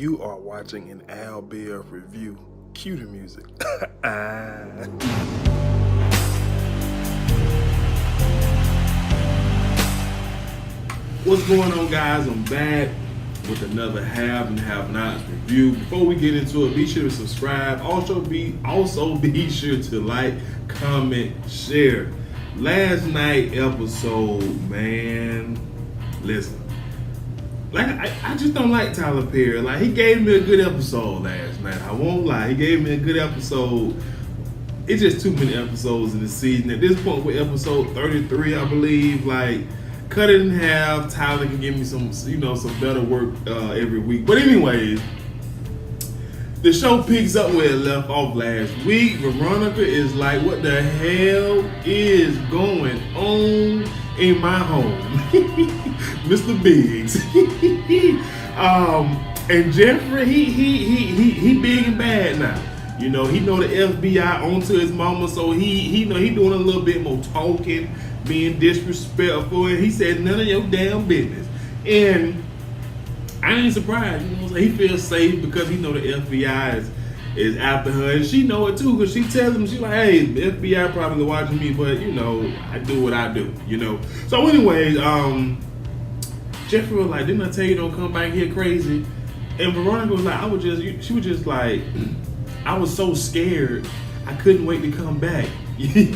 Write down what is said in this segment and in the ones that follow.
You are watching an Al Bear review. Cue the music. What's going on, guys? I'm back with another Have and Have Nots review. Before we get into it, be sure to subscribe. Also be sure to like, comment, share. Last night episode, man, listen. Like I just don't like Tyler Perry. Like, he gave me a good episode last night. I won't lie. He gave me a good episode. It's just too many episodes in the season. At this point, with episode 33, I believe, like, cut it in half. Tyler can give me some better work every week. But anyways, the show picks up where it left off last week. Veronica is like, what the hell is going on in my home? Mr. Biggs. And Jeffrey, he big and bad now. You know, he know the FBI onto his mama, so he know he doing a little bit more talking, being disrespectful, and he said none of your damn business. And I ain't surprised, you know what I'm saying? He feels safe because he know the FBI is after her, and she know it too, because she tells him, she's like, hey, the FBI probably watching me, but you know, I do what I do, you know. So anyways, Jeffrey was like, didn't I tell you don't come back here crazy? And Veronica was like, she was just like, I was so scared, I couldn't wait to come back. She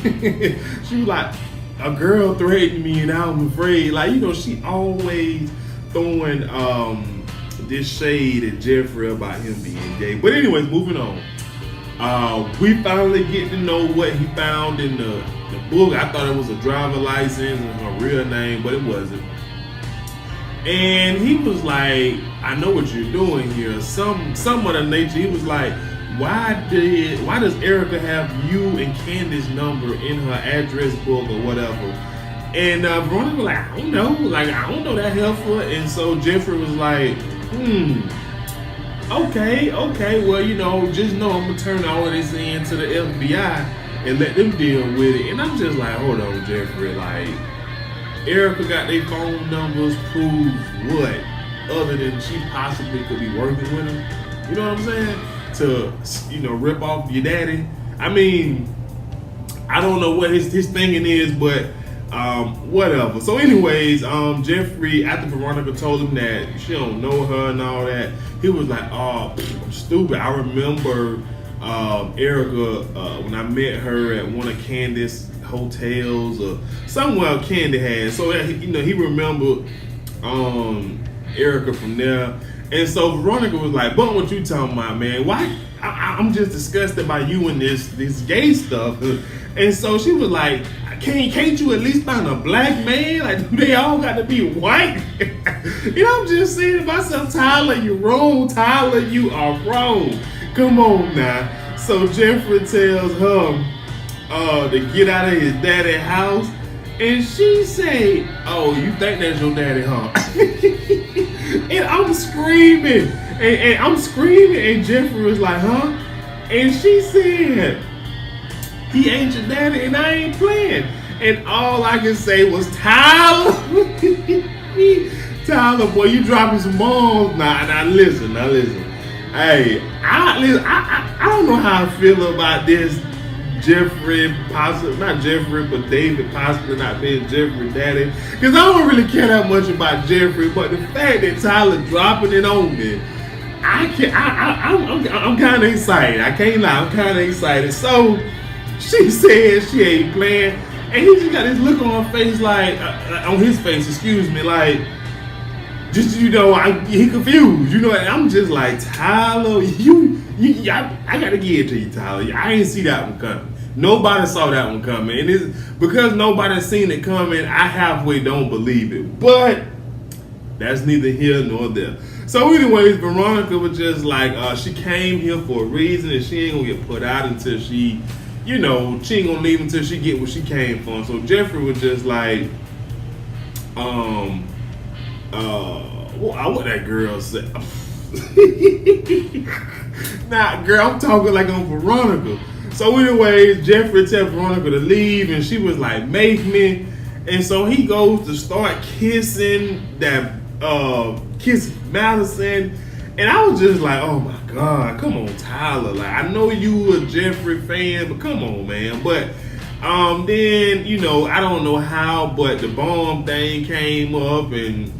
was like, a girl threatened me and I'm afraid. Like, you know, she always throwing this shade at Jeffrey about him being gay. But anyways, moving on. We finally get to know what he found in the book. I thought it was a driver license and her real name, but it wasn't. And he was like, I know what you're doing here. Some of the nature, he was like, why does Erica have you and Candice's number in her address book or whatever? And Veronica was like, I don't know. Like, I don't know that helpful. And so Jeffrey was like, okay. Well, you know, just know I'm going to turn all of this in to the FBI and let them deal with it. And I'm just like, hold on, Jeffrey. Like, Erica got their phone numbers, proves what? Other than she possibly could be working with him. You know what I'm saying? To, you know, rip off your daddy. I mean, I don't know what his thinking is, but whatever. So anyways, Jeffrey, after Veronica told him that she don't know her and all that, he was like, oh, I'm stupid. I remember Erica when I met her at one of Candice hotels or somewhere Candy had. So you know, he remembered Erica from there. And so Veronica was like, but what you talking about, man? Why? I'm just disgusted by you and this gay stuff. And so she was like, can't you at least find a black man? Like, do they all got to be white? You know, I'm just saying to myself, Tyler, you're wrong. Tyler, you are wrong. Come on now. So Jeffrey tells her to get out of his daddy's house. And she say, oh, you think that's your daddy, huh? And I'm screaming. And I'm screaming. And Jeffrey was like, huh? And she said, he ain't your daddy and I ain't playing. And all I can say was, Tyler. Tyler, boy, you dropping some bombs. Now listen. Hey, I don't know how I feel about this. Jeffrey, possibly not Jeffrey, but David possibly not being Jeffrey's daddy. Because I don't really care that much about Jeffrey, but the fact that Tyler dropping it on me, I'm kind of excited. I can't lie, I'm kind of excited. So she said she ain't playing, and he just got this look on her face, like on his face, excuse me, like just, you know, he confused, you know. And I'm just like, Tyler, I gotta give it to you, Tyler. I ain't see that one coming. Nobody saw that one coming. And it's because nobody seen it coming, I halfway don't believe it. But that's neither here nor there. So anyways, Veronica was just like, she came here for a reason, and she ain't gonna get put out until she, you know, she ain't gonna leave until she get what she came for. So Jeffrey was just like, what that girl said. Nah, girl, I'm talking like on Veronica. So anyways, Jeffrey tell Veronica to leave, and she was like, make me. And so he goes to start kissing Madison, And I was just like, oh my God, come on, Tyler. Like, I know you a Jeffrey fan, but come on, man. But then, you know, I don't know how, but the bomb thing came up, and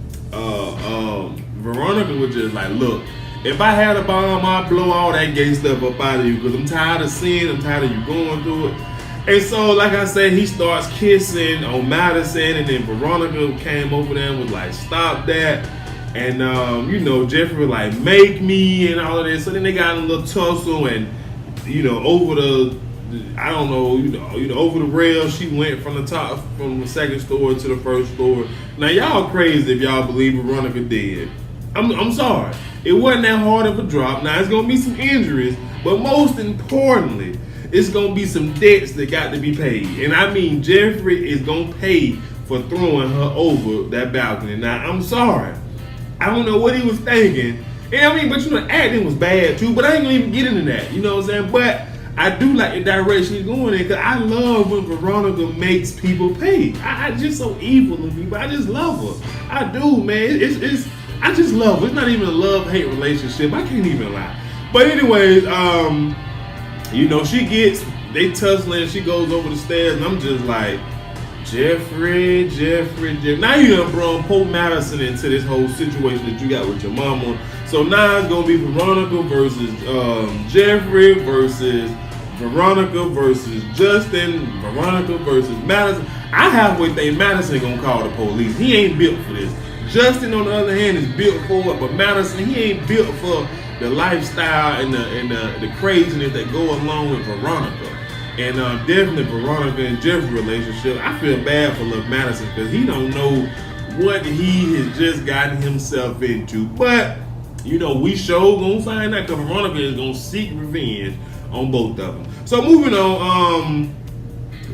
Veronica was just like, look, if I had a bomb, I'd blow all that gay stuff up out of you, because I'm tired of seeing, I'm tired of you going through it. And so, like I said, he starts kissing on Madison, and then Veronica came over there and was like, stop that. And, you know, Jeffrey was like, make me, and all of this. So then they got in a little tussle, and, you know, over the, I don't know, you know, over the rail, she went from the top, from the second story to the first story. Now, y'all crazy if y'all believe Veronica did. I'm sorry. It wasn't that hard of a drop. Now, it's going to be some injuries, but most importantly, it's going to be some debts that got to be paid. And I mean, Jeffrey is going to pay for throwing her over that balcony. Now, I'm sorry. I don't know what he was thinking. And I mean, but you know, acting was bad too, but I ain't going to even get into that. You know what I'm saying? But I do like the direction he's going in, because I love when Veronica makes people pay. I just so evil of me, but I just love her. I do, man. I just love her. It's not even a love-hate relationship. I can't even lie. But anyways, you know, they tussling, she goes over the stairs, and I'm just like, Jeffrey. Now you done brought Pope Madison into this whole situation that you got with your mama. So now it's gonna be Veronica versus Jeffrey versus Veronica versus Justin, Veronica versus Madison. I halfway think Madison gonna call the police. He ain't built for this. Justin, on the other hand, is built for it, but Madison, he ain't built for the lifestyle and the craziness that go along with Veronica. And definitely Veronica and Jeffrey relationship, I feel bad for Lil Madison, because he don't know what he has just gotten himself into. But, you know, we sure gonna find out, because Veronica is gonna seek revenge on both of them. So moving on,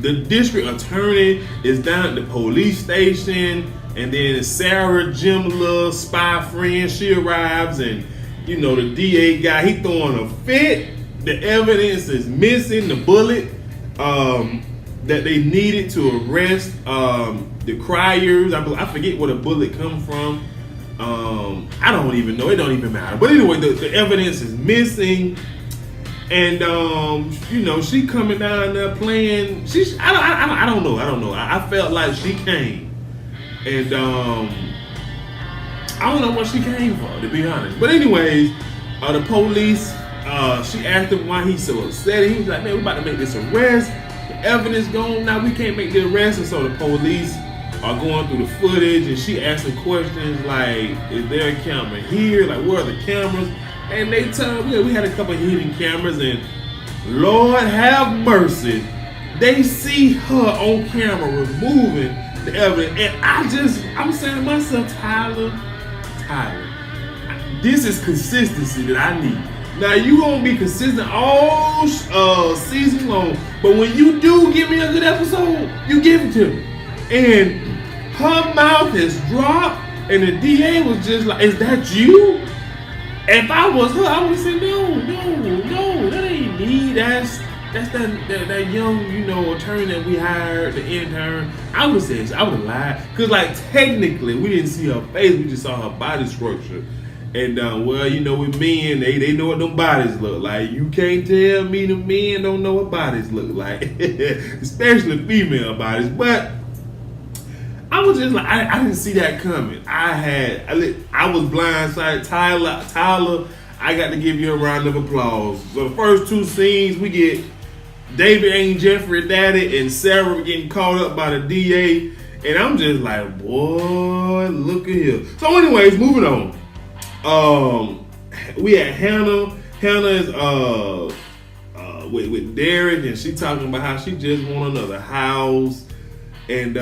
the district attorney is down at the police station, and then Sarah, Jim little spy friend, she arrives, and you know, the DA guy, he throwing a fit. The evidence is missing, the bullet that they needed to arrest the criers. I forget where the bullet come from. I don't even know. It don't even matter. But anyway, the evidence is missing. And you know, she coming down there playing. I don't know. I felt like she came. And I don't know what she came for, to be honest. But anyways, the police, she asked him why he's so upset. And he was like, man, we about to make this arrest. The evidence gone now. We can't make the arrest. And so the police are going through the footage, and she asking questions like, is there a camera here? Like, where are the cameras? And they tell her, yeah, we had a couple of hidden cameras, and Lord have mercy, they see her on camera removing the evidence. And I'm saying to myself, Tyler, this is consistency that I need. Now, you gonna be consistent all season long, but when you do give me a good episode, you give it to me. And her mouth has dropped, and the DA was just like, is that you? If I was her, I would say, no, that ain't me. That's that young, you know, attorney that we hired, the intern. I would say, I would have lied. Because, like, technically, we didn't see her face. We just saw her body structure. And, well, you know, with men, they know what them bodies look like. You can't tell me the men don't know what bodies look like. Especially female bodies. But I was just like, I didn't see that coming. I was blindsided. Tyler, I got to give you a round of applause. So the first two scenes, we get David ain't Jeffrey daddy, and Sarah getting caught up by the DA. And I'm just like, boy, look at here. So anyways, moving on. We had Hannah. Hannah is with Derek, and she talking about how she just want another house. And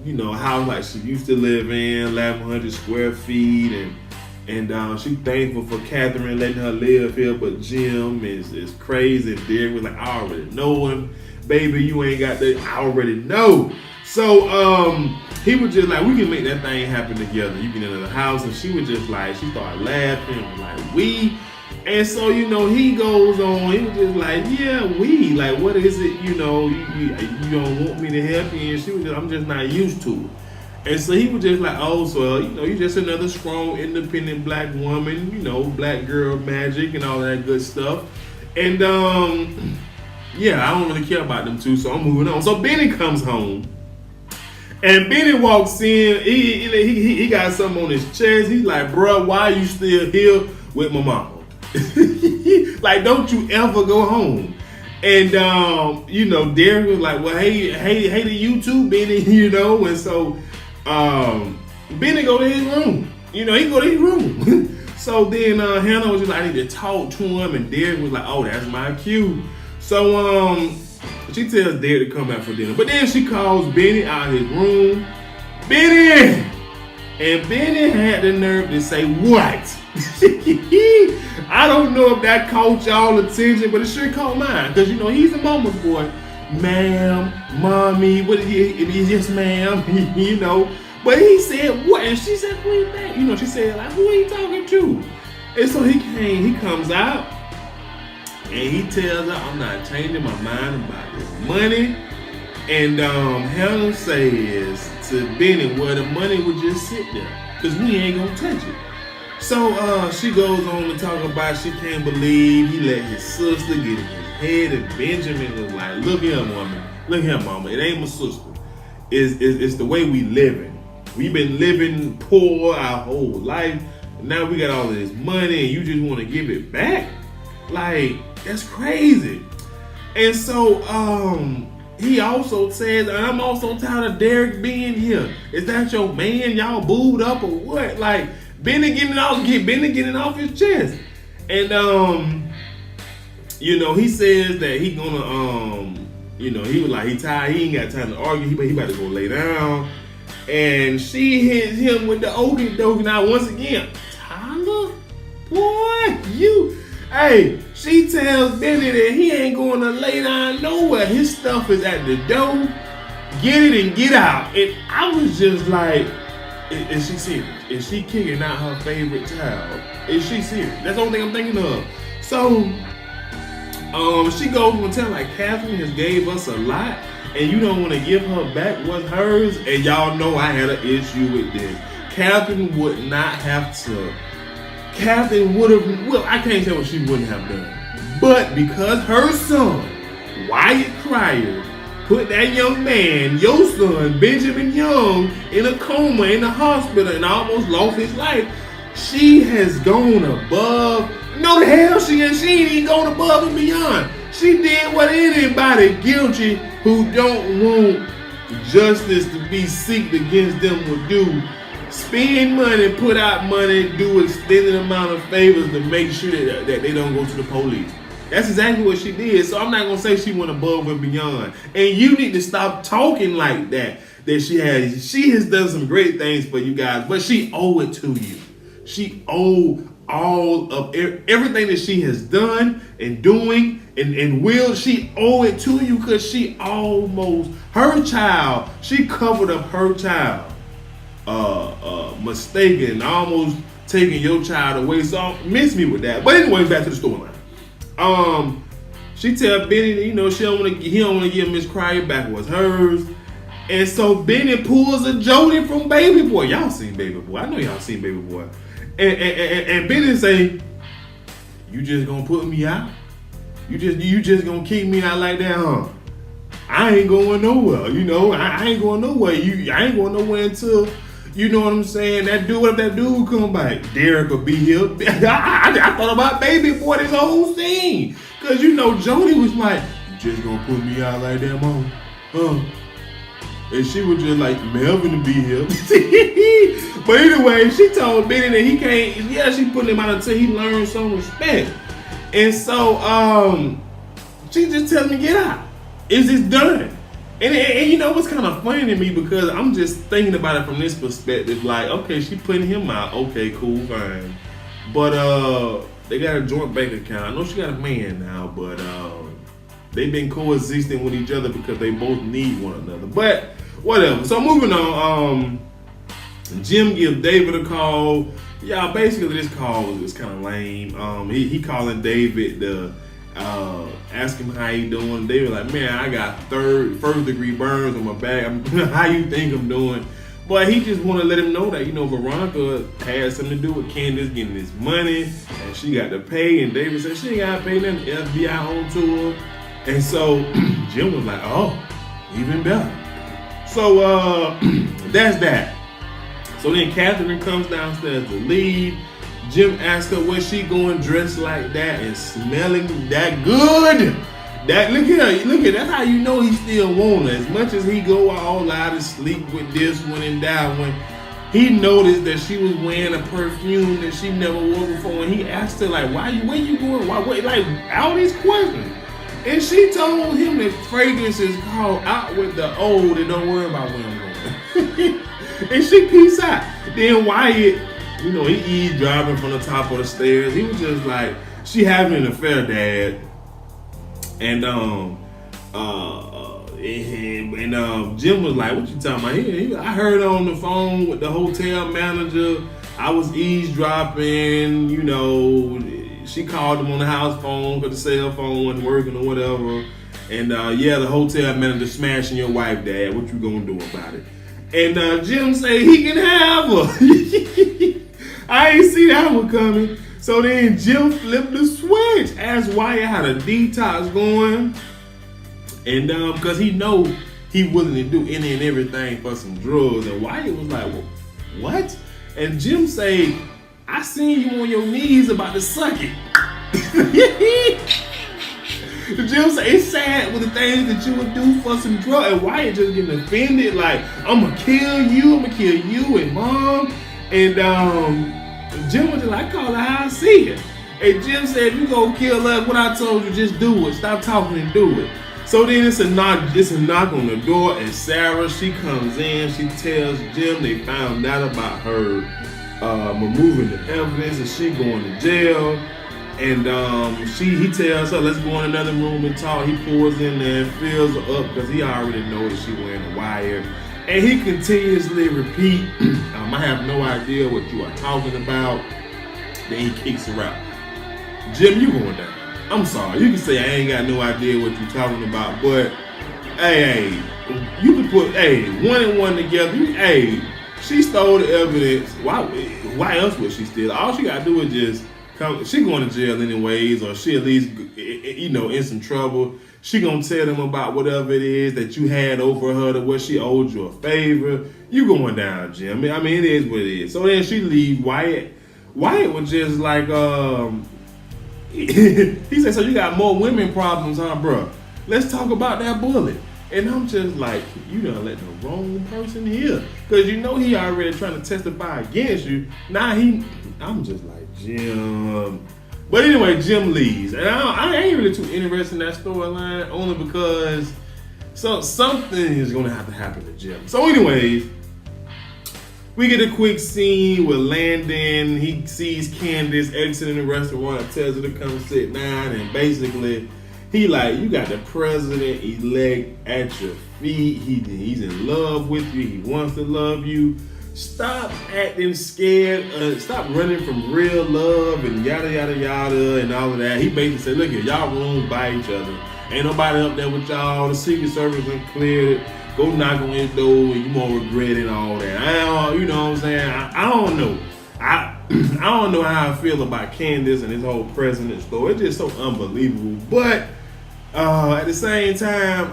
you know, house like she used to live in, 1,100 square feet, and she thankful for Catherine letting her live here, but Jim is crazy. And Derek was like, I already know him, baby. You ain't got that. I already know. So he was just like, we can make that thing happen together. You get into the house, and she was just like, she started laughing, like, we. And so, you know, he goes on, he was just like, yeah, we, like, what is it, you know, you don't want me to help you? And she was just, I'm just not used to it. And so he was just like, oh, so, you're just another strong, independent black woman, black girl magic and all that good stuff. And, yeah, I don't really care about them two, so I'm moving on. So Benny comes home. And Benny walks in, he got something on his chest. He's like, bruh, why are you still here with my mama? Like, don't you ever go home. And, Derek was like, well, hey to you too, Benny, And so, Benny go to his room. He go to his room. So then Hannah was just like, I need to talk to him. And Derek was like, oh, that's my cue. So, she tells Derek to come back for dinner. But then she calls Benny out of his room. Benny! And Benny had the nerve to say, what? I don't know if that caught y'all attention, but it sure caught mine. Because, he's a mama's boy. Ma'am, mommy, what is it? Yes, ma'am, But he said, what? And she said, who is that? She said, like, who are you talking to? And so he comes out. And he tells her, I'm not changing my mind about this money. And Hannah says to Benny, well, the money would just sit there because we ain't going to touch it. So she goes on to talk about she can't believe he let his sister get in his head. And Benjamin was like, look here, woman. Look here, mama. It ain't my sister. It's the way we living. We've been living poor our whole life. Now we got all of this money and you just want to give it back? Like, that's crazy. And so, he also says, and I'm also tired of Derek being here. Is that your man? Y'all booed up or what? Like, Benny getting off his chest. And, he says that he gonna, he was like, he tired, he ain't got time to argue, he about to go lay down. And she hits him with the okie dokie. Now, once again, Tyler, boy, hey, she tells Benny that he ain't going to lay down nowhere. His stuff is at the door. Get it and get out. And I was just like, is she serious? Is she kicking out her favorite child? Is she serious? That's the only thing I'm thinking of. So, she goes and tell like Catherine has gave us a lot, and you don't want to give her back what's hers. And y'all know I had an issue with this. Catherine would not have to. Catherine would have, well, I can't say what she wouldn't have done. But because her son, Wyatt Cryer, put that young man, your son, Benjamin Young, in a coma in the hospital and almost lost his life, she has gone above. No, the hell she ain't. She ain't even gone above and beyond. She did what anybody guilty who don't want justice to be seeked against them would do. Spend money, put out money, do extended amount of favors to make sure that they don't go to the police. That's exactly what she did. So I'm not going to say she went above and beyond. And you need to stop talking like that she has done some great things for you guys, but she owe it to you. She owe all of everything that she has done and doing and will. She owe it to you because she covered up her child. Mistaken, almost taking your child away. So miss me with that. But anyway, back to the storyline. She tell Benny that, he don't want to give Miss Cryer back what's hers. And so Benny pulls a Jody from Baby Boy. Y'all seen Baby Boy. I know y'all seen Baby Boy. And Benny say, you just gonna put me out? You just gonna keep me out like that, huh? I ain't going nowhere. I ain't going nowhere. I ain't going nowhere until, you know what I'm saying, that dude come back. Derek will be here. I thought about Baby Boy this whole scene. Because, Jody was like, you just gonna put me out like that, mom? Huh? And she was just like, Melvin to be here. But anyway, she told Benny that he can't, she put him out until he learns some respect. And so, she just tells me, get out. It's just done. And what's kind of funny to me, because I'm just thinking about it from this perspective, like, okay, she putting him out. Okay, cool, fine. But they got a joint bank account. I know she got a man now, but they've been coexisting with each other because they both need one another. But whatever. So moving on, Jim gives David a call. Y'all, basically this call was kind of lame. He calling David to ask him how he doing. David like, man, I got first degree burns on my back. How you think I'm doing? But he just want to let him know that, Veronica had something to do with Candice getting this money, and she got to pay. And David said she ain't got to pay nothing. The FBI on to her. And so Jim was like, oh, even better. So that's that. So then Catherine comes downstairs to leave. Jim asks her where she going dressed like that and smelling that good. That look at that's how you know he still want her. As much as he go all out and sleep with this one and that one, he noticed that she was wearing a perfume that she never wore before. And he asked her like, where you going? Why like all these questions. And she told him that fragrance is called Out with the Old and don't worry about where I'm going. And she peace out. Then Wyatt, he eavesdropping from the top of the stairs. He was just like, she having an affair, Dad. And Jim was like, what you talking about? I heard on the phone with the hotel manager. I was eavesdropping, she called him on the house phone because the cell phone wasn't working or whatever. And the hotel manager smashing your wife, Dad. What you gonna do about it? And Jim say he can have her. I ain't see that one coming. So then Jim flipped the switch, asked Wyatt how the detox going. And because he know he willing to do any and everything for some drugs. And Wyatt was like, well, what? And Jim say, I seen you on your knees about to suck it. Jim say, it's sad with the things that you would do for some drugs. And Wyatt just getting offended, like, I'm gonna kill you and Mom. And Jim was just like, I call her how I see it. And Jim said, if you gonna kill her, what I told you, just do it. Stop talking and do it. So then it's a knock on the door, and Sarah, she comes in, she tells Jim they found out about her removing the evidence and she going to jail. And he tells her, let's go in another room and talk. He pulls in there and fills her up because he already knows that she wearing a wire. And he continuously repeat, I have no idea what you are talking about. Then he kicks her out. Jim, you going down. I'm sorry. You can say I ain't got no idea what you're talking about, but hey, you can put one and one together. She stole the evidence. Why else would she steal? All she gotta do is just come. She going to jail anyways, or she at least in some trouble. She gonna tell them about whatever it is that you had over her, to where she owed you a favor. You going down, Jim. I mean, it is what it is. So then she leaves. Wyatt was just like, he said, so you got more women problems, huh, bro? Let's talk about that bullet. And I'm just like, you done let the wrong person hear. Because he already trying to testify against you. I'm just like, Jim. But anyway, Jim leaves. And I ain't really too interested in that storyline, only because something is going to have to happen to Jim. So anyways, we get a quick scene with Landon. He sees Candice exiting the restaurant, tells her to come sit down, and basically, he like, you got the president-elect at your feet. He's in love with you. He wants to love you. Stop acting scared. Stop running from real love and yada, yada, yada, and all of that. He basically said, look here, y'all rooms by each other. Ain't nobody up there with y'all. The Secret Service done cleared it. Go knock on his door and you won't regret it and all that. You know what I'm saying? I don't know. I don't know how I feel about Candice and his whole president story. It's just so unbelievable. But at the same time,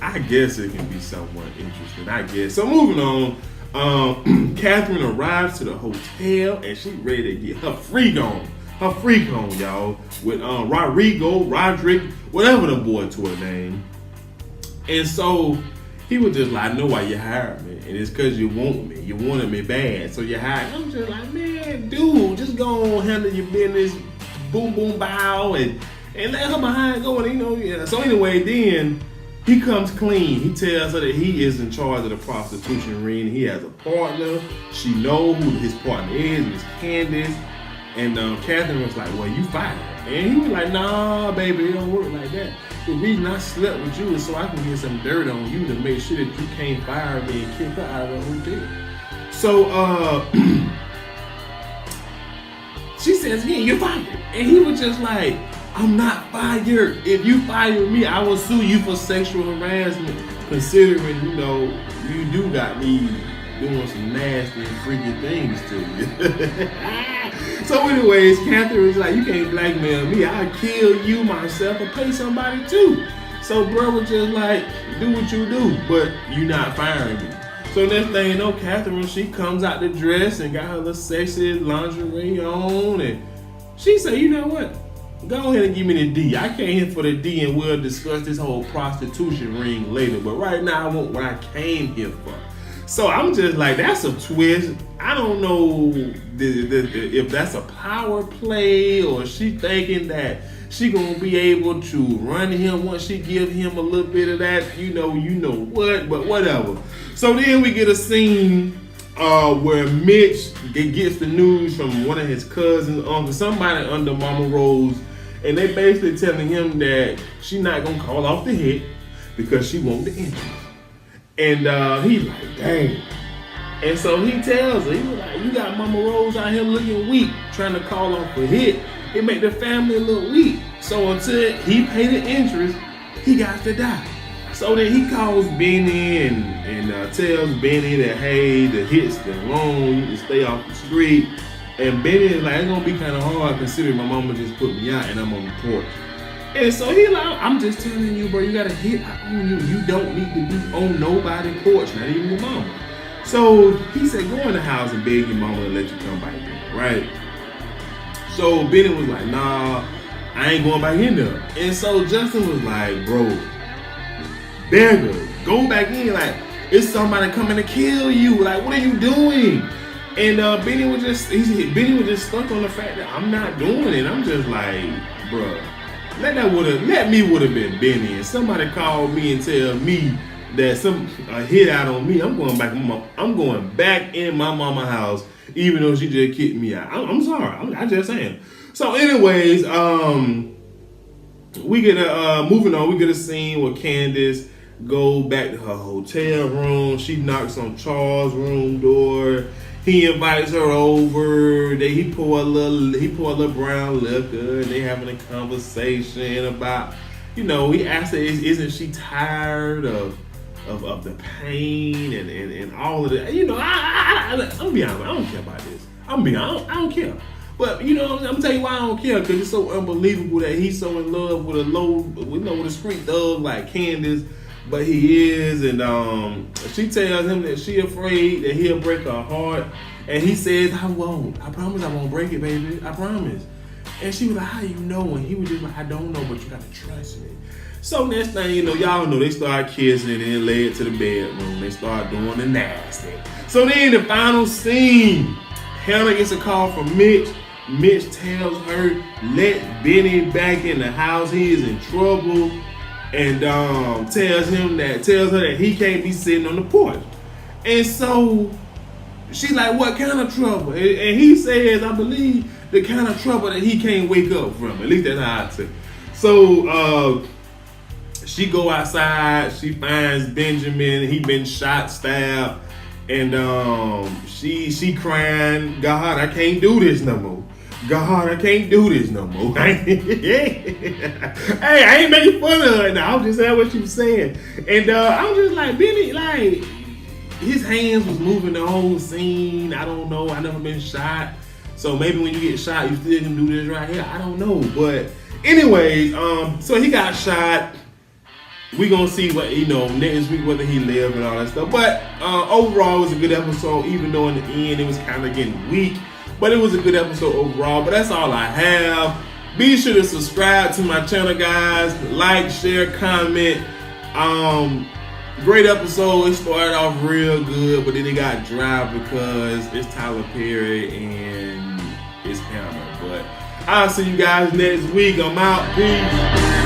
I guess it can be somewhat interesting. I guess. So moving on, Catherine arrives to the hotel and she's ready to get her freak on. Her freak on, y'all. With Roderick, whatever the boy Twitter name. And so he was just like, I know why you hired me. And it's because you want me. You wanted me bad. So you hired me. I'm just like, man, dude, just go on, handle your business. Boom, boom, bow. And let her behind go. And, yeah. So anyway, then he comes clean. He tells her that he is in charge of the prostitution ring. He has a partner. She knows who his partner is. It's Candice. And Catherine was like, well, you fired. And he was like, nah, baby, it don't work like that. The reason I slept with you is so I can get some dirt on you to make sure that you can't fire me and kick her out of the hotel. So she says, yeah, you're fired. And he was just like, I'm not fired. If you fire me, I will sue you for sexual harassment, considering, you do got me doing some nasty and freaky things to you. So anyways, Catherine was like, you can't blackmail me. I'll kill you myself or pay somebody too. So bro was just like, do what you do, but you not firing me. So next thing you know, Catherine, she comes out the dress and got her little sexy lingerie on, and she said, you know what? Go ahead and give me the D. I came here for the D, and we'll discuss this whole prostitution ring later. But right now, I want what I came here for. So I'm just like, that's a twist. I don't know if that's a power play, or she thinking that she gonna be able to run him once she give him a little bit of that, you know what, but whatever. So then we get a scene where Mitch gets the news from one of his cousins, somebody under Mama Rose, and they basically telling him that she not gonna call off the hit because she want the interest. And he's like, dang. And so he tells her, he was like, you got Mama Rose out here looking weak, trying to call off a hit. It make the family look weak. So until he pay the interest, he got to die. So then he calls Benny and tells Benny that, hey, the hit's the loan, you can stay off the street. And Benny is like, it's gonna be kind of hard considering my mama just put me out and I'm on the porch. And so he like, I'm just telling you, bro, you got a hit on you. You don't need to be on nobody's porch, not even your mama. So he said, go in the house and beg your mama to let you come back in, right? So Benny was like, nah, I ain't going back in there. And so Justin was like, bro, there go back in. Like, it's somebody coming to kill you. Like, what are you doing? And Benny was just stuck on the fact that I'm not doing it. I'm just like, bro, let me would have been Benny. And somebody called me and tell me that a hit out on me. I'm going back in my mama's house, even though she just kicked me out. I'm sorry. I just saying. So, anyways, we get moving on. We get a scene where Candice go back to her hotel room. She knocks on Charles' room door. He invites her over. He pour a little brown liquor, and they having a conversation about, he asked her, isn't she tired of the pain and all of that? I'm be honest, I don't care about this. I don't care. But I'm gonna tell you why I don't care, because it's so unbelievable that he's so in love with with a street thug like Candice. But he is, and she tells him that she afraid that he'll break her heart. And he says, I won't. I promise I won't break it, baby. I promise. And she was like, how do you know? And he was just like, I don't know, but you gotta trust me. So next thing you know, y'all know, they start kissing and then led to the bedroom. They start doing the nasty. So then the final scene, Hannah gets a call from Mitch. Mitch tells her, let Benny back in the house. He is in trouble. And tells her that he can't be sitting on the porch. And so she's like, what kind of trouble? And he says, I believe the kind of trouble that he can't wake up from. At least that's how I say. So she go outside, she finds Benjamin, he been shot, stabbed, and she crying, God, I can't do this no more. God, I can't do this no more. Hey, I ain't making fun of her now. I'm just saying what she was saying. And I'm just like, Benny, like, his hands was moving the whole scene. I don't know. I never been shot. So maybe when you get shot, you still can do this right here. I don't know. But anyways, so he got shot. We gonna see what, next week, whether he live and all that stuff. But overall, it was a good episode, even though in the end, it was kind of getting weak. But it was a good episode overall. But that's all I have. Be sure to subscribe to my channel, guys. Like, share, comment. Great episode. It started off real good, but then it got dry because it's Tyler Perry and it's Hannah. But I'll see you guys next week. I'm out. Peace.